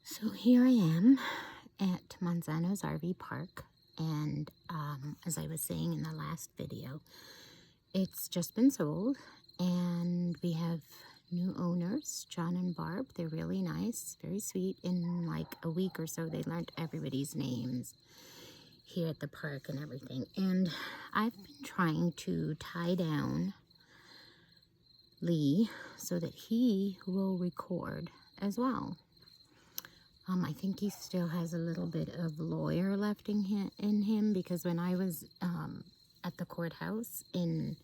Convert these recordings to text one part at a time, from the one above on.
So here I am at Manzano's RV Park, and as I was saying in the last video, it's just been sold, and we have new owners, John and Barb. They're really nice, very sweet. In like a week or so, they learned everybody's names here at the park and everything. And I've been trying to tie down Lee so that he will record as well. I think he still has a little bit of lawyer left in him because when I was at the courthouse in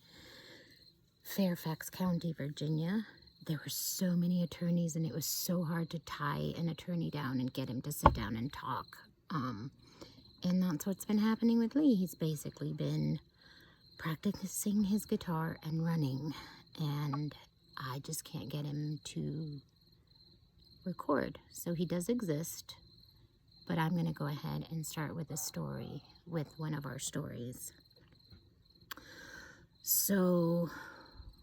Fairfax County, Virginia, there were so many attorneys and it was so hard to tie an attorney down and get him to sit down and talk. And that's what's been happening with Lee. He's basically been practicing his guitar and running, and I just can't get him to record. So he does exist, but I'm going to go ahead and start with a story, with one of our stories. So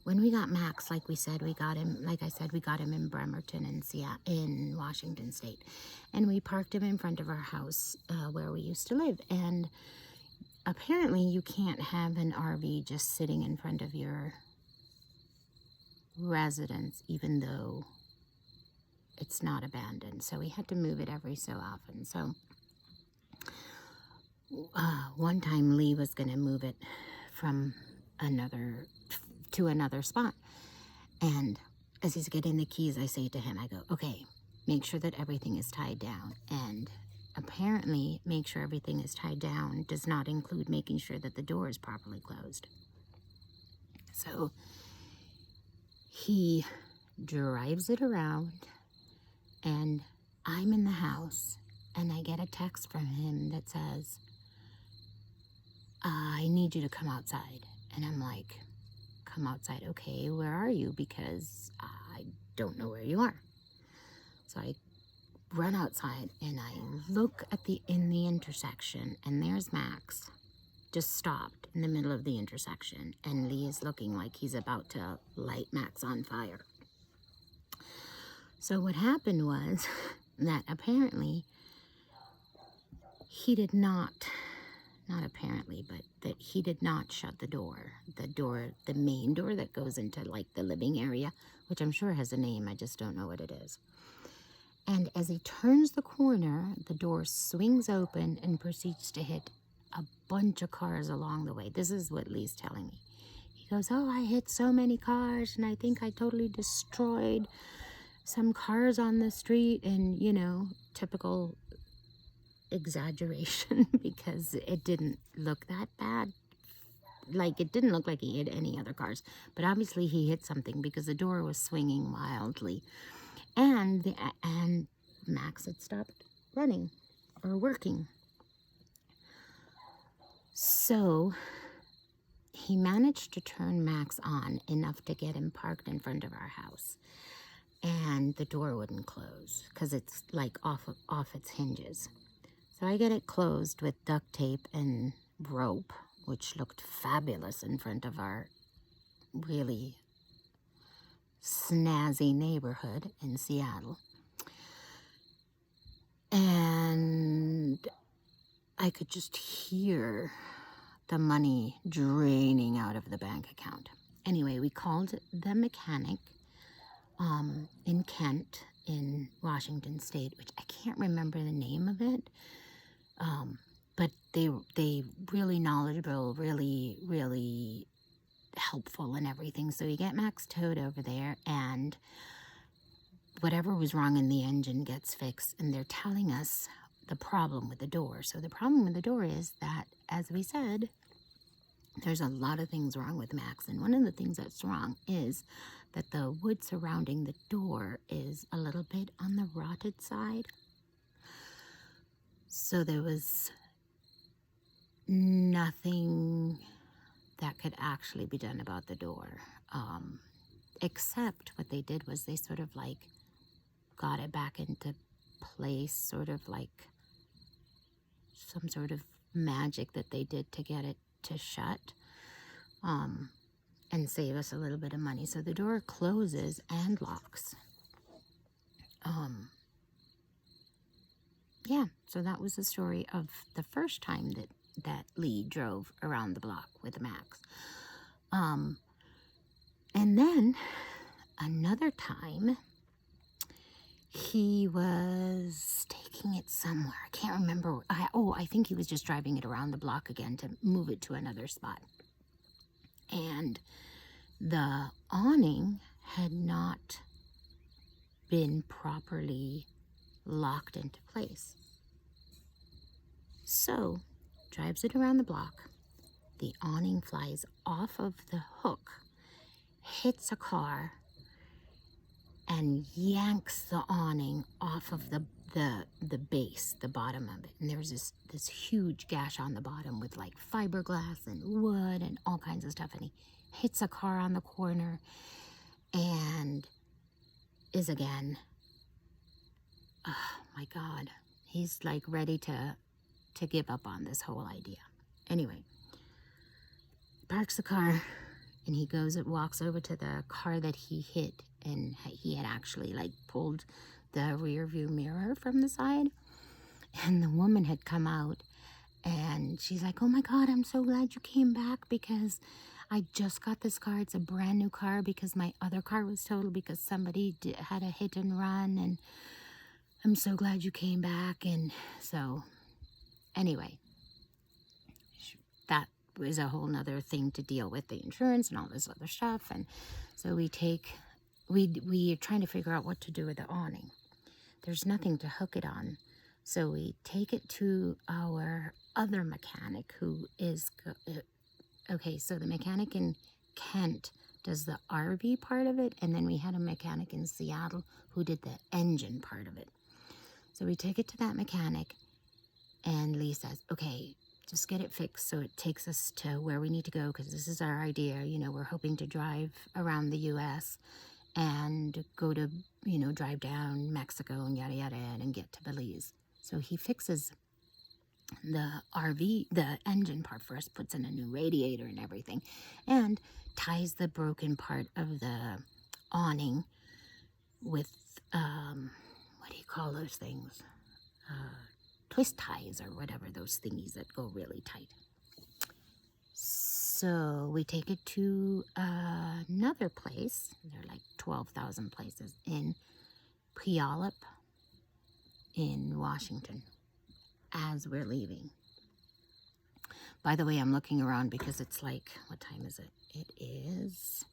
when we got Max, like we said, we got him in Bremerton in Washington State, and we parked him in front of our house where we used to live. And apparently you can't have an RV just sitting in front of your residence, even though it's not abandoned. So we had to move it every so often. So one time Lee was going to move it from to another spot. And as he's getting the keys, I say to him, I go, okay, make sure that everything is tied down. And apparently make sure everything is tied down does not include making sure that the door is properly closed. So he drives it around, and I'm in the house, and I get a text from him that says, I need you to come outside. And I'm like, come outside? Okay, where are you? Because I don't know where you are. So I run outside, and I look in the intersection, and there's Max, just stopped in the middle of the intersection, and Lee is looking like he's about to light Max on fire. So what happened was that apparently he did not apparently, but that he did not shut the main door that goes into like the living area, which I'm sure has a name, I just don't know what it is. And as he turns the corner, the door swings open and proceeds to hit a bunch of cars along the way. This is what Lee's telling me. He goes, oh, I hit so many cars, and I think I totally destroyed some cars on the street. And, you know, typical exaggeration because it didn't look that bad. Like, it didn't look like he hit any other cars, but obviously he hit something because the door was swinging wildly. And Max had stopped running or working. So he managed to turn Max on enough to get him parked in front of our house. And the door wouldn't close because it's like off its hinges. So I get it closed with duct tape and rope, which looked fabulous in front of our really snazzy neighborhood in Seattle. And I could just hear the money draining out of the bank account. Anyway, we called the mechanic in Kent, in Washington State, which I can't remember the name of it. But they really knowledgeable, really, really helpful and everything. So we get Max towed over there, and whatever was wrong in the engine gets fixed, and they're telling us the problem with the door. So the problem with the door is that, as we said, there's a lot of things wrong with Max, and one of the things that's wrong is that the wood surrounding the door is a little bit on the rotted side. So there was nothing that could actually be done about the door, except what they did was they sort of like got it back into place, sort of like some sort of magic that they did to get it to shut, and save us a little bit of money. So the door closes and locks. So that was the story of the first time that Lee drove around the block with Max. And then another time, he was taking it somewhere. I can't remember. I think he was just driving it around the block again to move it to another spot. And the awning had not been properly locked into place. So, drives it around the block. The awning flies off of the hook, hits a car, and yanks the awning off of the base, the bottom of it. And there's this huge gash on the bottom with like fiberglass and wood and all kinds of stuff. And he hits a car on the corner and is again, oh my God, he's like ready to give up on this whole idea. Anyway, parks the car and he walks over to the car that he hit, and he had actually like pulled the rear view mirror from the side, and the woman had come out and she's like, oh my God, I'm so glad you came back because I just got this car. It's a brand new car because my other car was totaled because somebody had a hit and run, and I'm so glad you came back. And so anyway, that was a whole nother thing to deal with, the insurance and all this other stuff. And so we are trying to figure out what to do with the awning. There's nothing to hook it on. So we take it to our other mechanic who is, okay, so the mechanic in Kent does the RV part of it, and then we had a mechanic in Seattle who did the engine part of it. So we take it to that mechanic, and Lee says, okay, just get it fixed so it takes us to where we need to go, because this is our idea. You know, we're hoping to drive around the U.S. and go to, you know, drive down Mexico and yada yada and get to Belize. So he fixes the RV, the engine part for us, puts in a new radiator and everything, and ties the broken part of the awning with, what do you call those things? Twist ties or whatever, those thingies that go really tight. So we take it to another place. There are like 12,000 places in Puyallup in Washington as we're leaving. By the way, I'm looking around because it's like, what time is it? It is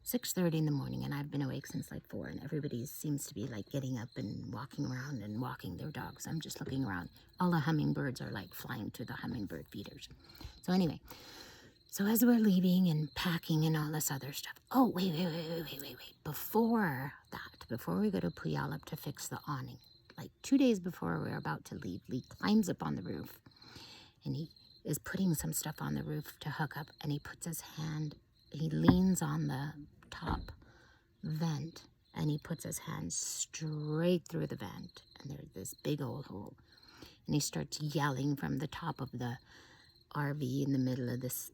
6:30 in the morning, and I've been awake since like 4, and everybody seems to be like getting up and walking around and walking their dogs. I'm just looking around. All the hummingbirds are like flying to the hummingbird feeders. So anyway, so as we're leaving and packing and all this other stuff. Oh, wait. Before that, before we go to Puyallup to fix the awning, like 2 days before we're about to leave, Lee climbs up on the roof, and he is putting some stuff on the roof to hook up, and he puts his hand, he leans on the top vent, and he puts his hand straight through the vent, and there's this big old hole, and he starts yelling from the top of the RV in the middle of this,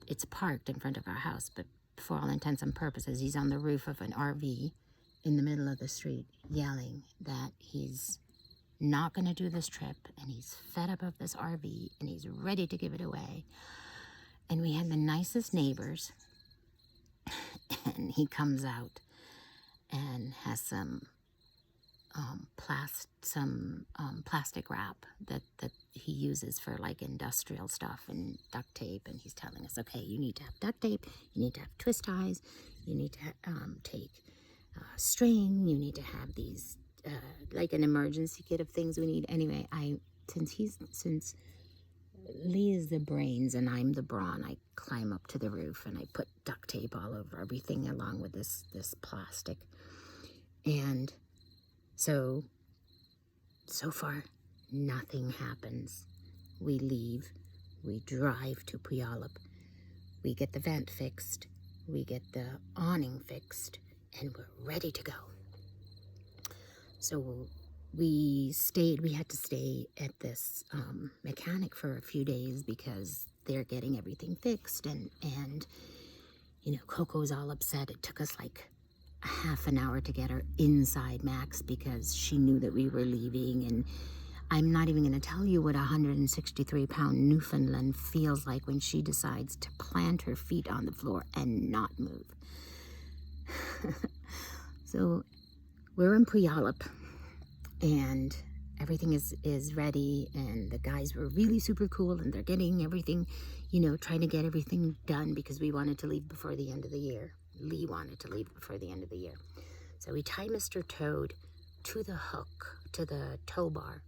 it's parked in front of our house, but for all intents and purposes, he's on the roof of an RV in the middle of the street yelling that he's not going to do this trip, and he's fed up of this RV, and he's ready to give it away. And we had the nicest neighbors, and he comes out and has some plastic wrap that he uses for like industrial stuff and duct tape, and he's telling us, okay, you need to have duct tape, you need to have twist ties, you need to take string, you need to have these like an emergency kit of things we need. Anyway, since Lee is the brains and I'm the brawn, I climb up to the roof and I put duct tape all over everything along with this plastic. And so far, nothing happens. We leave, we drive to Puyallup, we get the vent fixed, we get the awning fixed, and we're ready to go. So we had to stay at this mechanic for a few days because they're getting everything fixed, and you know, Coco's all upset. It took us like a half an hour to get her inside Max because she knew that we were leaving. And I'm not even going to tell you what a 163-pound Newfoundland feels like when she decides to plant her feet on the floor and not move. So we're in Puyallup, and everything is ready, and the guys were really super cool, and they're getting everything, trying to get everything done because we wanted to leave before the end of the year. Lee wanted to leave before the end of the year. So we tie Mr. Toad to the hook, to the tow bar,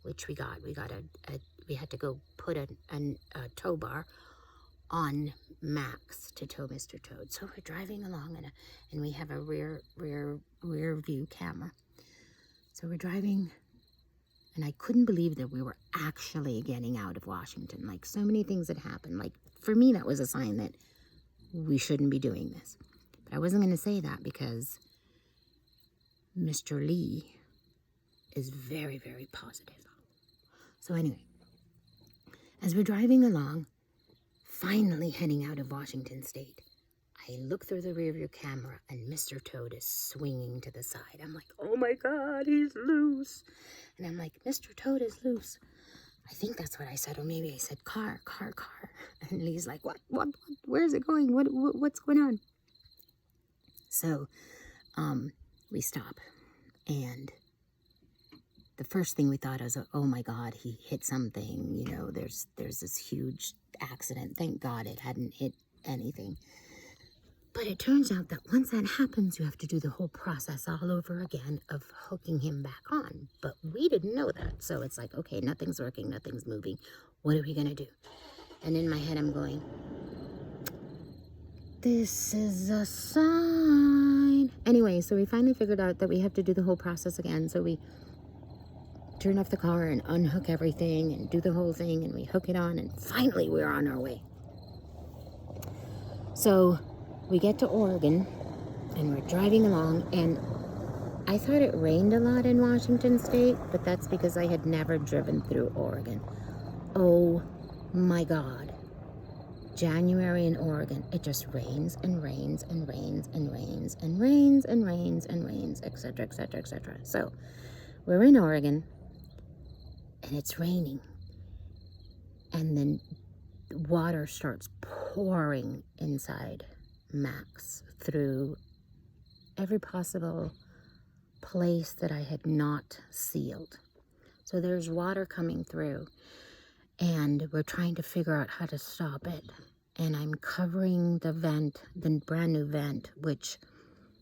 which we got. We had to go put a tow bar on Max to tow Mr. Toad. So we're driving along, and we have a rear view camera. So we're driving, and I couldn't believe that we were actually getting out of Washington. Like, so many things had happened. Like, for me, that was a sign that we shouldn't be doing this. But I wasn't going to say that because Mr. Lee is very, very positive. So anyway, as we're driving along, finally heading out of Washington State, I look through the rearview camera and Mr. Toad is swinging to the side. I'm like, oh my God, he's loose. And I'm like, Mr. Toad is loose. I think that's what I said, or maybe I said car. And Lee's like, what, where is it going? What's going on? So, we stop, and the first thing we thought was, oh my God, he hit something, there's this huge accident. Thank God it hadn't hit anything. But it turns out that once that happens, you have to do the whole process all over again of hooking him back on. But we didn't know that. So it's like, okay, nothing's working, nothing's moving. What are we going to do? And in my head, I'm going, this is a sign. Anyway, so we finally figured out that we have to do the whole process again. So we turn off the car and unhook everything and do the whole thing, and we hook it on, and finally we're on our way. So we get to Oregon, and we're driving along, and I thought it rained a lot in Washington State, but that's because I had never driven through Oregon. Oh my God. January in Oregon, it just rains and rains and rains and rains and rains and rains and rains, etc., etc., etc. So we're in Oregon, and it's raining, and then water starts pouring inside Max through every possible place that I had not sealed. So there's water coming through, and we're trying to figure out how to stop it. And I'm covering the vent, the brand new vent, which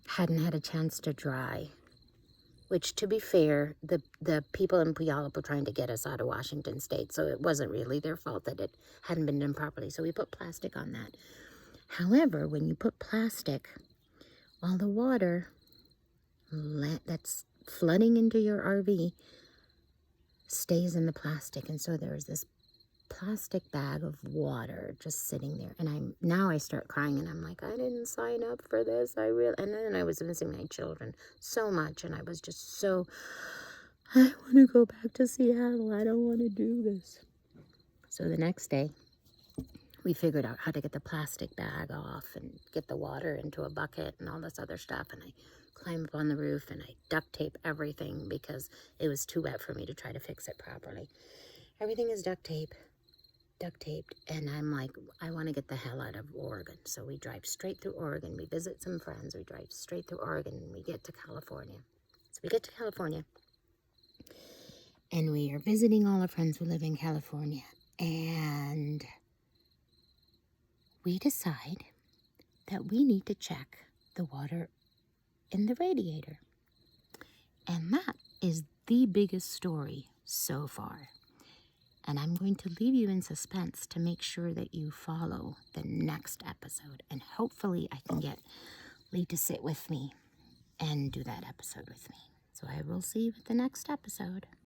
hadn't had a chance to dry. Which, to be fair, the people in Puyallup were trying to get us out of Washington State, so it wasn't really their fault that it hadn't been done properly. So we put plastic on that. However, when you put plastic, all the water that's flooding into your RV stays in the plastic. And so there's this plastic bag of water just sitting there. And I start crying, and I'm like, I didn't sign up for this. And then I was missing my children so much, and I was just so, I want to go back to Seattle. I don't want to do this. So the next day, we figured out how to get the plastic bag off and get the water into a bucket and all this other stuff. And I climb up on the roof, and I duct tape everything because it was too wet for me to try to fix it properly. Everything is duct taped, and I'm like, I want to get the hell out of Oregon. So we drive straight through Oregon. We visit some friends. We drive straight through Oregon, and we get to California. So we get to California, and we are visiting all our friends who live in California, and we decide that we need to check the water in the radiator. And that is the biggest story so far. And I'm going to leave you in suspense to make sure that you follow the next episode. And hopefully I can get Lee to sit with me and do that episode with me. So I will see you at the next episode.